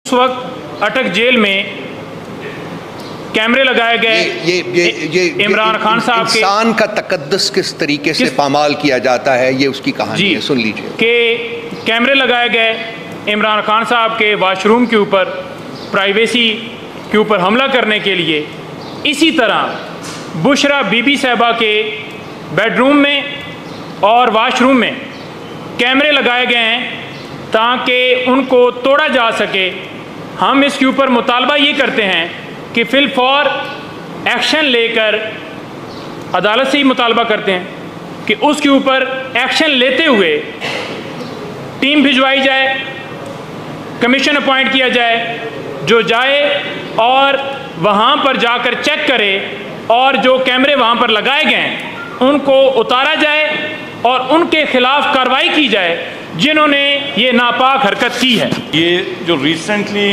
اس وقت اٹک جیل میں کیمرے لگائے گئے عمران خان صاحب کے انسان کا تقدس کس طریقے سے پامال کیا جاتا ہے، یہ اس کی کہانی ہے، سن لیجئے کہ کیمرے لگائے گئے عمران خان صاحب کے واش روم کے اوپر، پرائیویسی کے اوپر حملہ کرنے کے لیے۔ اسی طرح بشرا بی بی صاحبہ کے بیڈ روم میں اور واش روم میں کیمرے لگائے گئے ہیں تاکہ ان کو توڑا جا سکے۔ ہم اس کے اوپر مطالبہ یہ کرتے ہیں کہ فی الفور ایکشن لے کر، عدالت سے ہی مطالبہ کرتے ہیں کہ اس کے اوپر ایکشن لیتے ہوئے ٹیم بھجوائی جائے، کمیشن اپوائنٹ کیا جائے، جو جائے اور وہاں پر جا کر چیک کرے اور جو کیمرے وہاں پر لگائے گئے ہیں ان کو اتارا جائے اور ان کے خلاف کارروائی کی جائے جنہوں نے یہ ناپاک حرکت کی ہے۔ یہ جو ریسنٹلی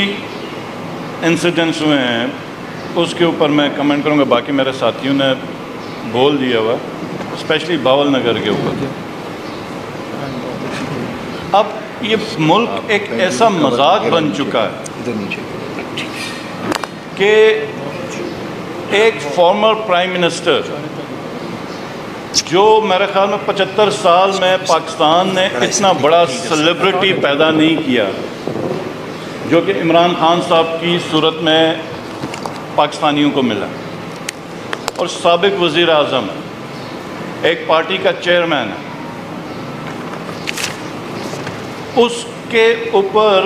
انسیڈنٹس ہوئے ہیں اس کے اوپر میں کمنٹ کروں گا، باقی میرے ساتھیوں نے بول دیا ہوا، اسپیشلی باول نگر کے اوپر۔ اب یہ ملک ایک ایسا مذاق بن چکا ہے کہ ایک فارمر پرائم منسٹر جو میرے خیال میں 75 سال میں پاکستان نے اتنا بڑا سیلیبریٹی پیدا نہیں کیا جو کہ عمران خان صاحب کی صورت میں پاکستانیوں کو ملا، اور سابق وزیر اعظم ہے، ایک پارٹی کا چیئرمین ہے، اس کے اوپر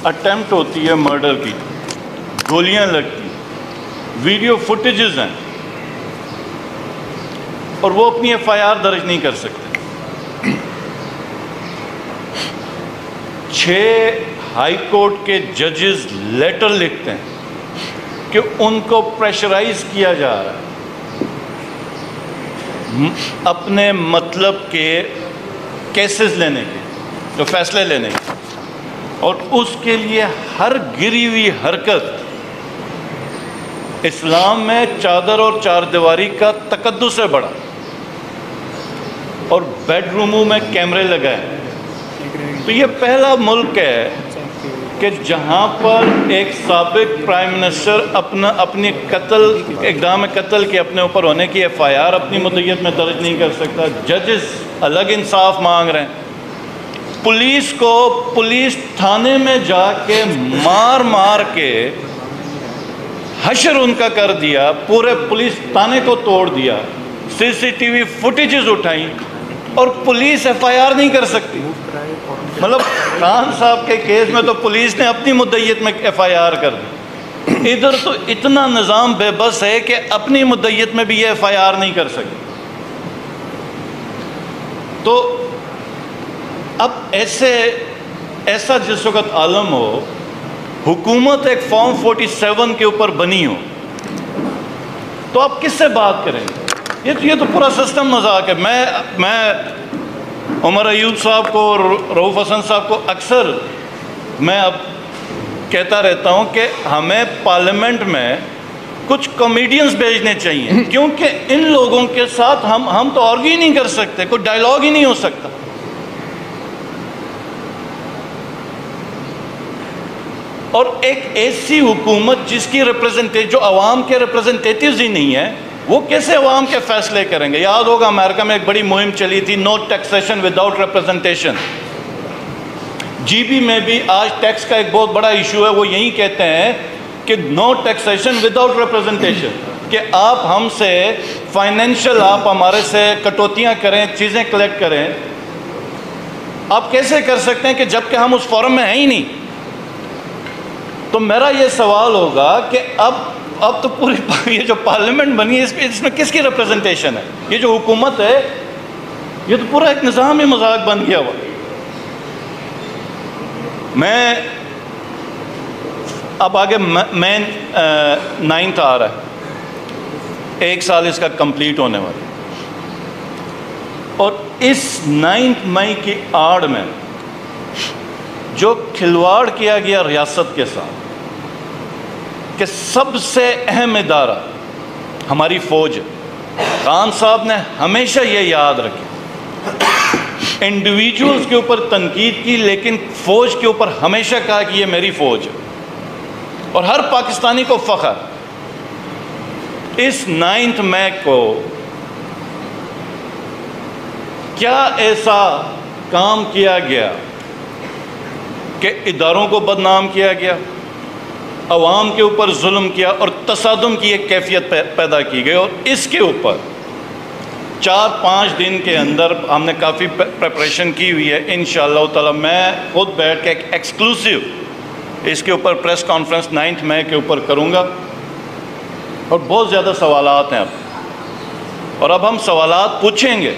اٹیمپٹ ہوتی ہے مرڈر کی، گولیاں لگتی، ویڈیو فوٹیجز ہیں، اور وہ اپنی ایف آئی آر درج نہیں کر سکتے۔ 6 ہائی کورٹ کے ججز لیٹر لکھتے ہیں کہ ان کو پریشرائز کیا جا رہا ہے اپنے مطلب کے کیسز لینے کے، جو فیصلے لینے کے، اور اس کے لیے ہر گری ہوئی حرکت اسلام میں چادر اور چار دیواری کا تقدس سے بڑھا، اور بیڈ روموں میں کیمرے لگائے۔ تو یہ پہلا ملک ہے کہ جہاں پر ایک سابق پرائم منسٹر اپنی اقدام قتل کے اپنے اوپر ہونے کی ایف آئی آر اپنی مدعیت میں درج نہیں کر سکتا، ججز الگ انصاف مانگ رہے ہیں، پولیس تھانے میں جا کے مار کے حشر ان کا کر دیا، پورے پولیس تھانے کو توڑ دیا، سی سی ٹی وی فوٹیجز اٹھائیں، اور پولیس ایف آئی آر نہیں کر سکتی۔ مطلب خان صاحب کے کیس میں تو پولیس نے اپنی مدعیت میں ایف آئی آر کر دی، ادھر تو اتنا نظام بے بس ہے کہ اپنی مدعیت میں بھی یہ ایف آئی آر نہیں کر سکتی۔ تو اب ایسا جس وقت عالم ہو، حکومت ایک فارم 47 کے اوپر بنی ہو، تو آپ کس سے بات کریں گے؟ یہ تو پورا سسٹم مذاق ہے۔ میں عمر ایوب صاحب کو اور رؤوف حسن صاحب کو اکثر میں اب کہتا رہتا ہوں کہ ہمیں پارلیمنٹ میں کچھ کامیڈینز بھیجنے چاہیے، کیونکہ ان لوگوں کے ساتھ ہم تو آرگی نہیں کر سکتے، کوئی ڈائلاگ ہی نہیں ہو سکتا۔ اور ایک ایسی حکومت جس کی جو عوام کے ریپرزنٹیٹیوز ہی نہیں ہے، وہ کیسے عوام کے فیصلے کریں گے؟ یاد ہوگا امریکہ میں ایک بڑی مہم چلی تھی، no taxation without representation. G B میں بھی آج ٹیکس کا ایک بہت بڑا ایشو ہے، وہ یہی کہتے ہیں کہ نو ٹیکسیشن وداؤٹ ریپرزنٹیشن، کہ آپ ہم سے فائنینشیل، آپ ہمارے سے کٹوتیاں کریں، چیزیں کلیکٹ کریں۔ آپ کیسے کر سکتے ہیں کہ جب کہ ہم اس فورم میں ہیں ہی نہیں؟ تو میرا یہ سوال ہوگا کہ اب تو پوری یہ جو پارلیمنٹ بنی ہے اس میں کس کی ریپرزنٹیشن ہے؟ یہ جو حکومت ہے یہ تو پورا ایک نظام ہی مذاق بن گیا ہوا۔ میں اب آگے مین 9th آ رہا ہے، 1 سال اس کا کمپلیٹ ہونے والا، اور اس 9 مئی کی آڑ میں جو کھلواڑ کیا گیا ریاست کے ساتھ، کہ سب سے اہم ادارہ ہماری فوج ہے۔ خان صاحب نے ہمیشہ یہ یاد رکھے، انڈیویجولز کے اوپر تنقید کی لیکن فوج کے اوپر ہمیشہ کہا کہ یہ میری فوج ہے۔ اور ہر پاکستانی کو فخر. اس 9 مئی کو کیا ایسا کام کیا گیا کہ اداروں کو بدنام کیا گیا, عوام کے اوپر ظلم کیا اور تصادم کی ایک کیفیت پیدا کی گئی. اور اس کے اوپر 4-5 دن کے اندر ہم نے کافی پریپریشن کی ہوئی ہے. انشاءاللہ تعالی میں خود بیٹھ کے ایک ایکسکلوسیو اس کے اوپر پریس کانفرنس 9 مئی کے اوپر کروں گا. اور بہت زیادہ سوالات ہیں اور اب ہم سوالات پوچھیں گے,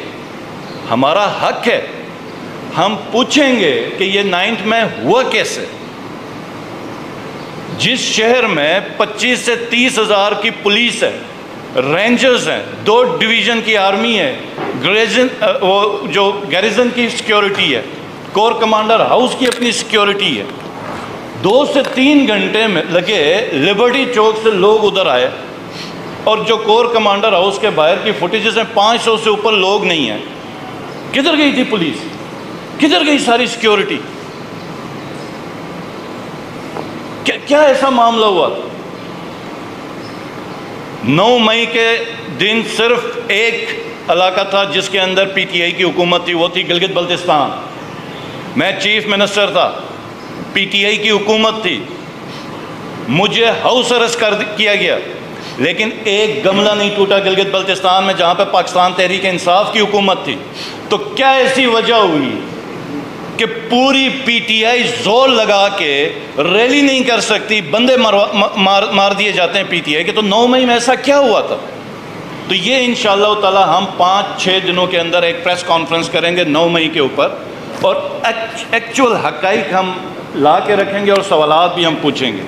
ہمارا حق ہے, ہم پوچھیں گے کہ یہ 9 مئی ہوا کیسے. جس شہر میں 25 سے 30 ہزار کی پولیس ہے, رینجرز ہیں, 2 ڈویژن کی آرمی ہے, وہ جو گیریزن کی سیکیورٹی ہے, کور کمانڈر ہاؤس کی اپنی سیکیورٹی ہے, 2 سے 3 گھنٹے میں لگے لبرٹی چوک سے لوگ ادھر آئے. اور جو کور کمانڈر ہاؤس کے باہر کی فوٹیجز ہیں 500 سے اوپر لوگ نہیں ہیں. کدھر گئی تھی پولیس, کدھر گئی ساری سیکیورٹی؟ کیا ایسا معاملہ ہوا؟ 9 مئی کے دن صرف ایک علاقہ تھا جس کے اندر پی ٹی آئی کی حکومت تھی, وہ تھی گلگت بلتستان. میں چیف منسٹر تھا, پی ٹی آئی کی حکومت تھی, مجھے ہاؤس ارسٹ کیا گیا, لیکن ایک گملہ نہیں ٹوٹا گلگت بلتستان میں جہاں پہ پاکستان تحریک انصاف کی حکومت تھی. تو کیا ایسی وجہ ہوئی کہ پوری پی ٹی آئی زور لگا کے ریلی نہیں کر سکتی, بندے مار دیے جاتے ہیں پی ٹی آئی کے؟ تو 9 مئی میں ایسا کیا ہوا تھا؟ تو یہ انشاءاللہ تعالی ہم 5-6 دنوں کے اندر ایک پریس کانفرنس کریں گے 9 مئی کے اوپر, اور ایکچول حقائق ہم لا کے رکھیں گے اور سوالات بھی ہم پوچھیں گے.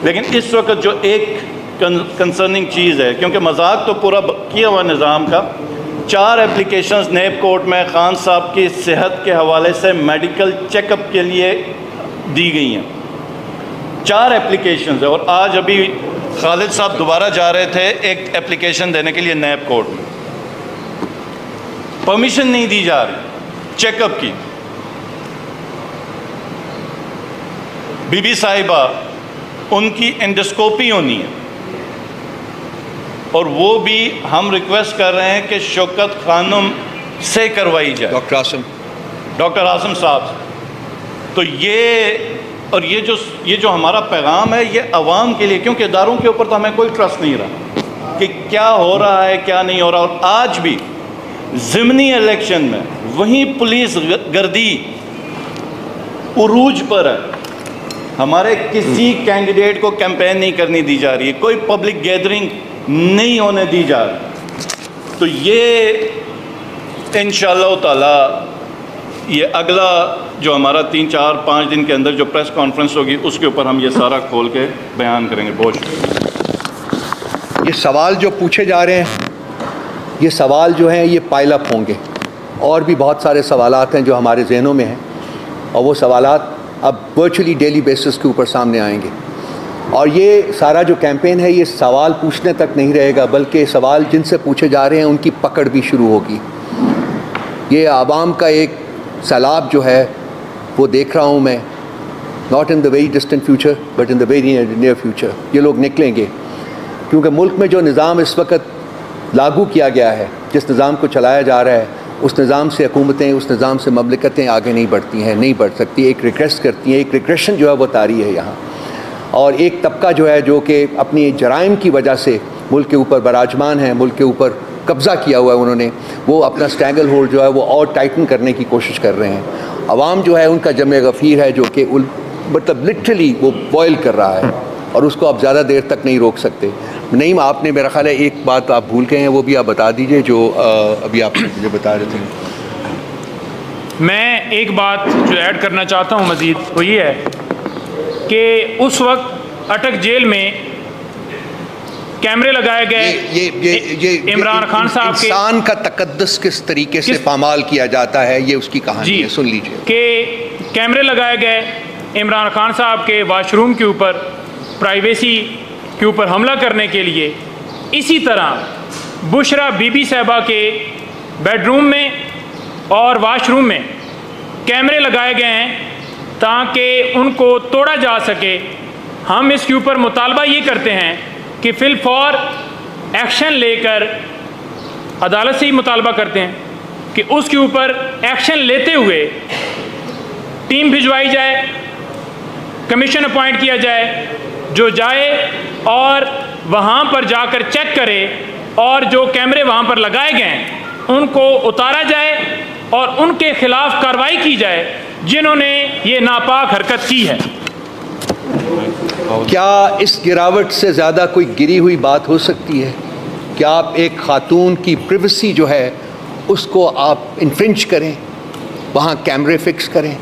لیکن اس وقت جو ایک کنسرننگ چیز ہے, کیونکہ مذاق تو پورا کیا ہوا نظام کا, 4 اپلیکیشنز نیب کورٹ میں خان صاحب کی صحت کے حوالے سے میڈیکل چیک اپ کے لیے دی گئی ہیں. 4 اپلیکیشنز ہیں, اور آج ابھی خالد صاحب دوبارہ جا رہے تھے ایک اپلیکیشن دینے کے لیے نیب کورٹ میں. پرمیشن نہیں دی جا رہی چیک اپ کی. بی بی صاحبہ, ان کی انڈوسکوپی ہونی ہے, اور وہ بھی ہم ریکویسٹ کر رہے ہیں کہ شوکت خانم سے کروائی جائے, ڈاکٹر عاصم صاحب. تو یہ جو ہمارا پیغام ہے یہ عوام کے لیے, کیونکہ اداروں کے اوپر تو ہمیں کوئی ٹرسٹ نہیں رہا کہ کیا ہو رہا ہے کیا نہیں ہو رہا. اور آج بھی ضمنی الیکشن میں وہیں پولیس گردی عروج پر ہے. ہمارے کسی کینڈیڈیٹ کو کیمپین نہیں کرنی دی جا رہی ہے, کوئی پبلک گیدرنگ نہیں ہونے دی جا رہی. تو یہ انشاءاللہ تعالی یہ اگلا جو ہمارا 3-4-5 دن کے اندر جو پریس کانفرنس ہوگی اس کے اوپر ہم یہ سارا کھول کے بیان کریں گے. بہت شکریہ. یہ سوال جو پوچھے جا رہے ہیں, یہ سوال جو ہیں یہ پائل اپ ہوں گے, اور بھی بہت سارے سوالات ہیں جو ہمارے ذہنوں میں ہیں, اور وہ سوالات اب ورچولی ڈیلی بیسس کے اوپر سامنے آئیں گے. اور یہ سارا جو کیمپین ہے یہ سوال پوچھنے تک نہیں رہے گا, بلکہ سوال جن سے پوچھے جا رہے ہیں ان کی پکڑ بھی شروع ہوگی. یہ عوام کا ایک سیلاب جو ہے وہ دیکھ رہا ہوں میں, not in the very distant future but in the very near future. یہ لوگ نکلیں گے, کیونکہ ملک میں جو نظام اس وقت لاگو کیا گیا ہے, جس نظام کو چلایا جا رہا ہے, اس نظام سے حکومتیں, اس نظام سے مملکتیں آگے نہیں بڑھتی ہیں, نہیں بڑھ سکتی. ایک ریگریس کرتی ہیں, ایک ریگریشن جو ہے وہ طاری ہے یہاں. اور ایک طبقہ جو ہے جو کہ اپنی جرائم کی وجہ سے ملک کے اوپر براجمان ہے, ملک کے اوپر قبضہ کیا ہوا ہے انہوں نے, وہ اپنا اسٹینگل ہولڈ جو ہے وہ اور ٹائٹن کرنے کی کوشش کر رہے ہیں. عوام جو ہے ان کا جمع غفیر ہے جو کہ مطلب لٹرلی وہ بوائل کر رہا ہے, اور اس کو آپ زیادہ دیر تک نہیں روک سکتے. نہیں, آپ نے میرا خیال ہے ایک بات آپ بھول گئے ہیں, وہ بھی آپ بتا دیجئے جو ابھی آپ مجھے بتا رہے تھے. میں ایک بات جو ایڈ کرنا چاہتا ہوں مزید, وہ یہ ہے کہ اس وقت اٹک جیل میں کیمرے لگائے گئے عمران خان صاحب کے, انسان کا تقدس کس طریقے سے پامال کیا جاتا ہے یہ اس کی کہانی ہے, سن لیجئے. کہ کیمرے لگائے گئے عمران خان صاحب کے واش روم کے اوپر, پرائیویسی کے اوپر حملہ کرنے کے لیے. اسی طرح بشرا بی بی صاحبہ کے بیڈ روم میں اور واش روم میں کیمرے لگائے گئے ہیں تاکہ ان کو توڑا جا سکے ہم اس کے اوپر مطالبہ یہ کرتے ہیں کہ فی الفور ایکشن لے کر عدالت سے ہی مطالبہ کرتے ہیں کہ اس کے اوپر ایکشن لیتے ہوئے ٹیم بھجوائی جائے، کمیشن اپوائنٹ کیا جائے، جو جائے اور وہاں پر جا کر چیک کرے اور جو کیمرے وہاں پر لگائے گئے ہیں ان کو اتارا جائے اور ان کے خلاف کارروائی کی جائے جنہوں نے یہ ناپاک حرکت کی ہے۔ کیا اس گراوٹ سے زیادہ کوئی گری ہوئی بات ہو سکتی ہے؟ کیا آپ ایک خاتون کی پریویسی جو ہے اس کو آپ انفرنج کریں، وہاں کیمرے فکس کریں،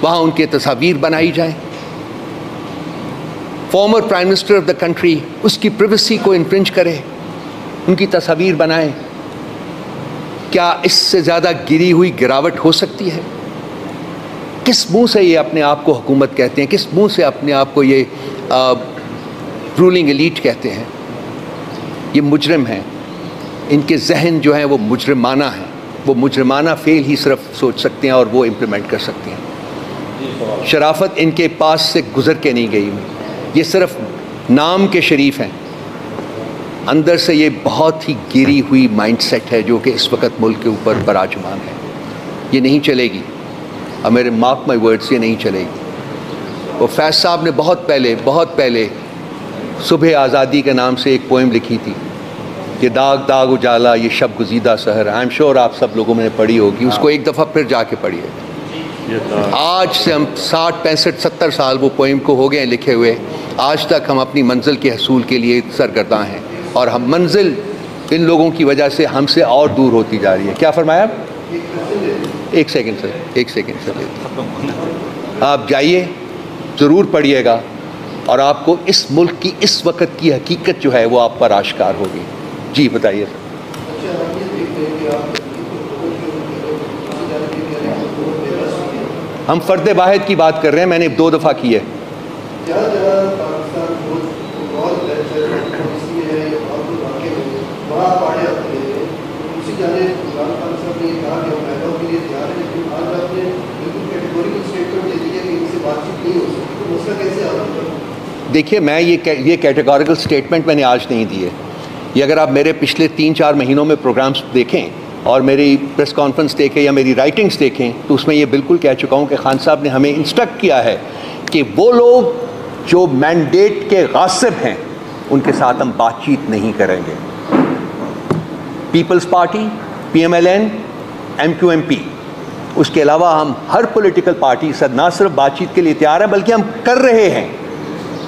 وہاں ان کے تصاویر بنائی جائیں؟ Former prime minister of the country اس کی پریویسی کو انفرنج کرے، ان کی تصاویر بنائیں؟ کیا اس سے زیادہ گری ہوئی گراوٹ ہو سکتی ہے؟ کس منہ سے یہ اپنے آپ کو حکومت کہتے ہیں؟ کس منہ سے اپنے آپ کو یہ رولنگ ایلیٹ کہتے ہیں؟ یہ مجرم ہیں، ان کے ذہن جو ہیں وہ مجرمانہ ہیں، وہ مجرمانہ فعل ہی صرف سوچ سکتے ہیں اور وہ امپلیمنٹ کر سکتے ہیں۔ شرافت ان کے پاس سے گزر کے نہیں گئی ہوئی، یہ صرف نام کے شریف ہیں، اندر سے یہ بہت ہی گری ہوئی مائنڈ سیٹ ہے جو کہ اس وقت ملک کے اوپر براجمان ہے۔ یہ نہیں چلے گی، اور میرے مارک مائی ورڈز، یہ نہیں چلے گی۔ وہ فیض صاحب نے بہت پہلے صبح آزادی کے نام سے ایک پوئم لکھی تھی، یہ داغ داغ اجالا یہ شب گزیدہ سحر، آئی ایم شیور آپ سب لوگوں نے پڑھی ہوگی، اس کو ایک دفعہ پھر جا کے پڑھیے۔ آج سے ہم 60 65 70 سال وہ پوئم کو ہو گئے ہیں لکھے ہوئے، آج تک ہم اپنی منزل کے حصول کے لیے سرگرداں ہیں، اور ہم منزل ان لوگوں کی وجہ سے ہم سے اور دور ہوتی جا رہی ہے۔ کیا فرمایا؟ ایک سیکنڈ سر آپ جائیے، ضرور پڑھیے گا، اور آپ کو اس ملک کی اس وقت کی حقیقت جو ہے وہ آپ پر آشکار ہوگی۔ جی بتائیے سر۔ ہم فرد واحد کی بات کر رہے ہیں، میں نے 2 دفعہ کی ہے۔ دیکھیے، میں یہ کیٹیگوریکل سٹیٹمنٹ میں نے آج نہیں دی ہے۔ یہ اگر آپ میرے پچھلے 3-4 مہینوں میں پروگرامز دیکھیں اور میری پریس کانفرنس دیکھیں یا میری رائٹنگز دیکھیں تو اس میں یہ بالکل کہہ چکا ہوں کہ خان صاحب نے ہمیں انسٹرکٹ کیا ہے کہ وہ لوگ جو مینڈیٹ کے غاصب ہیں ان کے ساتھ ہم بات چیت نہیں کریں گے۔ پیپلز پارٹی، PMLN، MQMP، اس کے علاوہ ہم ہر پولیٹیکل پارٹی سے نہ صرف بات چیت کے لیے تیار ہیں بلکہ ہم کر رہے ہیں۔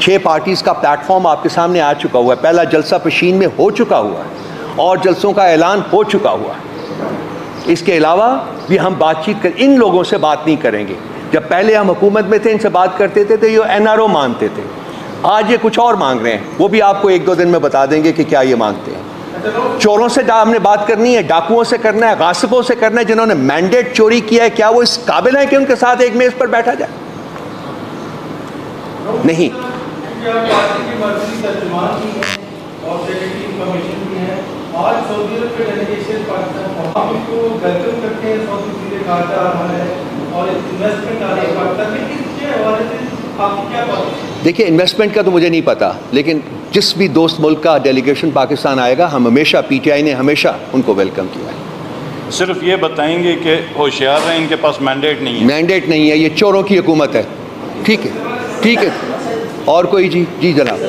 6 پارٹیز کا پلیٹ فارم آپ کے سامنے آ چکا ہوا ہے، پہلا جلسہ پشین میں ہو چکا ہوا ہے اور جلسوں کا اعلان ہو چکا ہوا ہے۔ اس کے علاوہ بھی ہم بات چیت ان لوگوں سے بات نہیں کریں گے۔ جب پہلے ہم حکومت میں تھے ان سے بات کرتے تھے تو یہ NRO مانتے تھے، آج یہ کچھ اور مانگ رہے ہیں، وہ بھی آپ کو 1-2 دن میں بتا دیں گے کہ کیا یہ مانگتے ہیں۔ چوروں سے ہم نے بات کرنی ہے، ڈاکوؤں سے کرنا ہے، غاصبوں سے کرنا ہے، جنہوں نے مینڈیٹ چوری کیا ہے، کیا وہ اس قابل ہیں کہ ان کے ساتھ ایک میز پر بیٹھا جائے؟ نہیں۔ دیکھیے، انویسٹمنٹ کا تو مجھے نہیں پتا، لیکن جس بھی دوست ملک کا ڈیلیگیشن پاکستان آئے گا، ہم ہمیشہ PTI نے ہمیشہ ان کو ویلکم کیا ہے۔ صرف یہ بتائیں گے کہ ہوشیار ہیں، ان کے پاس مینڈیٹ نہیں ہے۔ مینڈیٹ نہیں ہے، یہ چوروں کی حکومت ہے۔ ٹھیک ہے، ٹھیک ہے۔ اور کوئی؟ جی جناب۔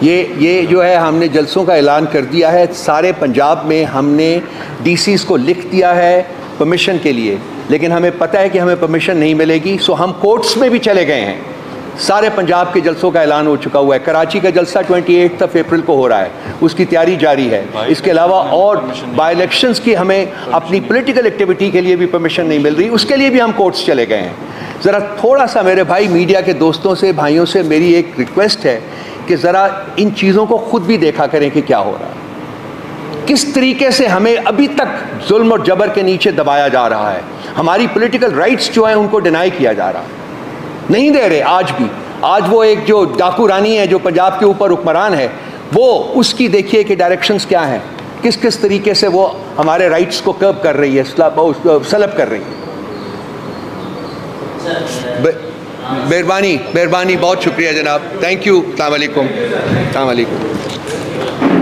یہ جو ہے ہم نے جلسوں کا اعلان کر دیا ہے، سارے پنجاب میں ہم نے DCs کو لکھ دیا ہے پرمیشن کے لیے، لیکن ہمیں پتہ ہے کہ ہمیں پرمیشن نہیں ملے گی، سو ہم کورٹس میں بھی چلے گئے ہیں۔ سارے پنجاب کے جلسوں کا اعلان ہو چکا ہوا ہے۔ کراچی کا جلسہ 28 اپریل کو ہو رہا ہے، اس کی تیاری جاری ہے۔ اس کے علاوہ اور بائی الیکشنز کی ہمیں اپنی پولیٹیکل ایکٹیویٹی کے لیے بھی پرمیشن نہیں مل رہی، اس کے لیے بھی ہم کورٹس چلے گئے ہیں۔ ذرا تھوڑا سا میرے بھائی میڈیا کے دوستوں سے، بھائیوں سے میری ایک ریکویسٹ ہے کہ ذرا ان چیزوں کو خود بھی دیکھا کریں کہ کیا ہو رہا ہے، کس طریقے سے ہمیں ابھی تک ظلم اور جبر کے نیچے دبایا جا رہا ہے۔ ہماری پولیٹیکل رائٹس جو ہیں ان کو ڈینائی کیا جا رہا ہے، نہیں دے رہے آج بھی۔ آج وہ ایک جو ڈاکو رانی ہے جو پنجاب کے اوپر حکمران ہے، وہ اس کی دیکھیے کہ ڈائریکشنز کیا ہیں، کس کس طریقے سے وہ ہمارے رائٹس کو کرب کر رہی ہے، سلب کر رہی ہے۔ مہربانی، بہت شکریہ جناب، تھینک یو، السلام علیکم، السلام علیکم۔